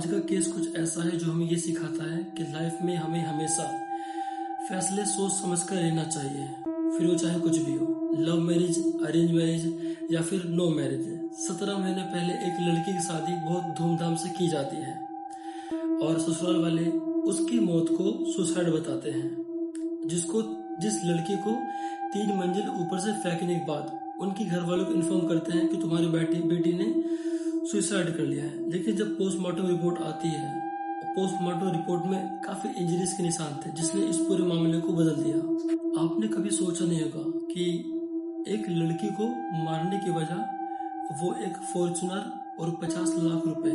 आज का केस कुछ ऐसा है जो हमें ये सिखाता है कि लाइफ में हमें हमेशा फैसले सोच समझ कर लेना चाहिए, फिर वो चाहे कुछ भी हो, लव मैरिज, अरेंज मैरिज या फिर नो मैरिज। 17 महीने पहले एक लड़की की शादी बहुत धूमधाम से की जाती है और ससुराल वाले उसकी मौत को सुसाइड बताते हैं। जिस लड़की को 3 मंजिल ऊपर से फेंकने के बाद उनकी घर वालों को इन्फॉर्म करते हैं कि तुम्हारी बेटी ने सुसाइड कर लिया है। लेकिन जब पोस्टमार्टम रिपोर्ट आती है, पोस्टमार्टम रिपोर्ट में काफी इंजरीज के निशान थे जिसने इस पूरे मामले को बदल दिया। आपने कभी सोचा नहीं होगा कि एक लड़की को मारने की वजह वो एक फॉर्च्यूनर और 50 लाख रुपए।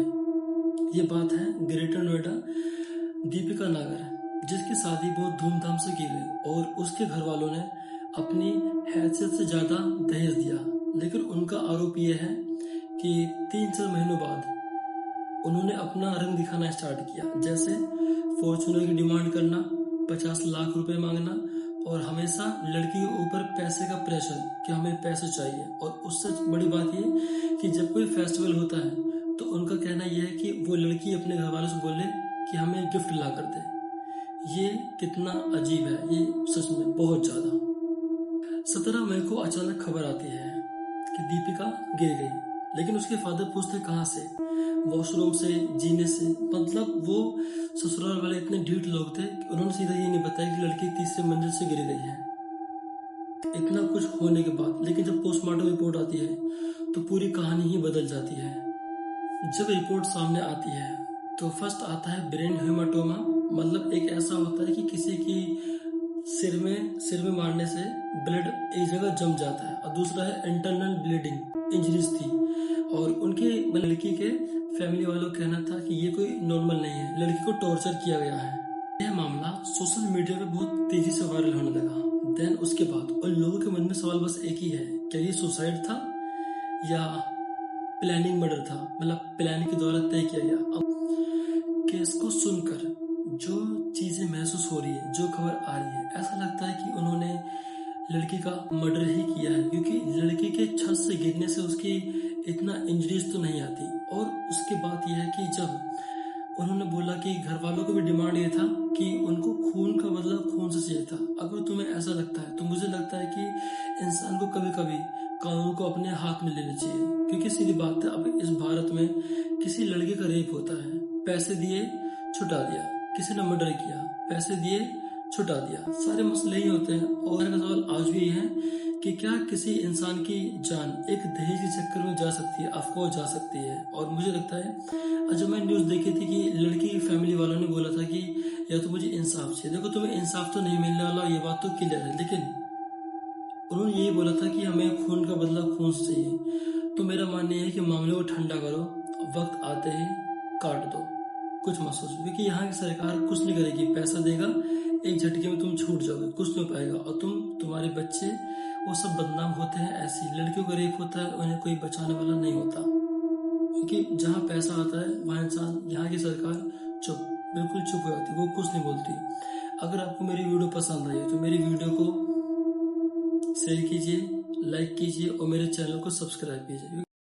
ये बात है ग्रेटर नोएडा दीपिका नागर, जिसकी शादी बहुत धूमधाम से की गई और उसके घर वालों ने अपनी हैसियत से ज्यादा दहेज दिया। लेकिन उनका आरोप यह है कि 3-4 महीनों बाद उन्होंने अपना रंग दिखाना स्टार्ट किया, जैसे फॉर्च्यूनर की डिमांड करना, 50 लाख रुपए मांगना और हमेशा लड़की के ऊपर पैसे का प्रेशर कि हमें पैसे चाहिए। और उससे बड़ी बात ये कि जब कोई फेस्टिवल होता है तो उनका कहना यह है कि वो लड़की अपने घर वालों से बोले कि हमें गिफ्ट ला कर दे। ये कितना अजीब है, ये सच में बहुत ज्यादा। 17 मई को अचानक खबर आती है कि दीपिका गिर गई, लेकिन उसके फादर पूछते कहाँ से, वॉशरूम से, जीने से। मतलब वो ससुराल वाले इतने ढीठ लोग थे कि उन्होंने सीधा ये नहीं बताया कि लड़की 3री मंजिल से गिर गई है। इतना कुछ होने के बाद लेकिन जब पोस्टमार्टम रिपोर्ट आती है तो पूरी कहानी ही बदल जाती है। जब रिपोर्ट सामने आती है तो फर्स्ट आता है ब्रेन हेमाटोमा। मतलब एक ऐसा होता है कि किसी की सिर में मारने से ब्लड एक जगह जम जाता है, और दूसरा है इंटरनल ब्लीडिंग, इंजरीज थी। और उनके लड़की के फैमिली वालों का कहना था कि ये कोई नॉर्मल नहीं है, लड़की को टॉर्चर किया गया है। यह मामला सोशल मीडिया पे बहुत तेजी से वायरल होने लगा। देन उसके बाद उन लोगों के मन में सवाल बस एक ही है, क्या ये सुसाइड था या प्लानिंग मर्डर था, मतलब प्लान के द्वारा तय किया गया। अब केस को सुनकर जो चीजें महसूस हो रही है, जो खबर आ रही है, ऐसा लगता है कि उन्होंने लड़की का मर्डर ही किया है, क्योंकि लड़की के छत से गिरने से उसकी इतना इंजरीज तो नहीं आती। और उसके बाद यह है कि जब उन्होंने बोला कि घर वालों को भी डिमांड ये था कि उनको खून का बदला खून से चाहिए था। अगर तुम्हें ऐसा लगता है तो मुझे लगता है कि इंसान को कभी कभी कानून को अपने हाथ में लेना चाहिए, क्योंकि सीधी बात है, अब इस भारत में किसी लड़के का रेप होता है, पैसे दिए छुटा दिया, किसी ने मर्डर किया, पैसे दिए छुटा दिया, सारे मसले ही होते हैं। और मेरा सवाल आज भी है कि क्या किसी इंसान की जान एक दहेज के चक्कर में जा सकती है? ऑफकोर्स जा सकती है। और मुझे लगता है जब मैं न्यूज देखी थी कि लड़की की फैमिली वालों ने बोला था कि या तो मुझे इंसाफ चाहिए। देखो, तुम्हें इंसाफ तो नहीं मिलने वाला, ये बात तो क्लियर है, लेकिन उन्होंने यही बोला था कि हमें खून का बदला खून से चाहिए। तो मेरा मानना है कि मामले को ठंडा करो, वक्त आते ही काट दो, कुछ मत सोचो, क्योंकि यहाँ की सरकार कुछ नहीं करेगी। पैसा देगा, एक झटके में तुम छूट जाओगे, कुछ नहीं पाएगा, और तुम्हारे बच्चे वो सब बदनाम होते हैं। ऐसी लड़कियों का रेप होता है, उन्हें कोई बचाने वाला नहीं होता, क्योंकि जहाँ पैसा आता है वहाँ इंसान, यहाँ की सरकार बिल्कुल चुप हो जाती, वो कुछ नहीं बोलती। अगर आपको मेरी वीडियो पसंद आई तो मेरी वीडियो को शेयर कीजिए, लाइक कीजिए और मेरे चैनल को सब्सक्राइब कीजिए।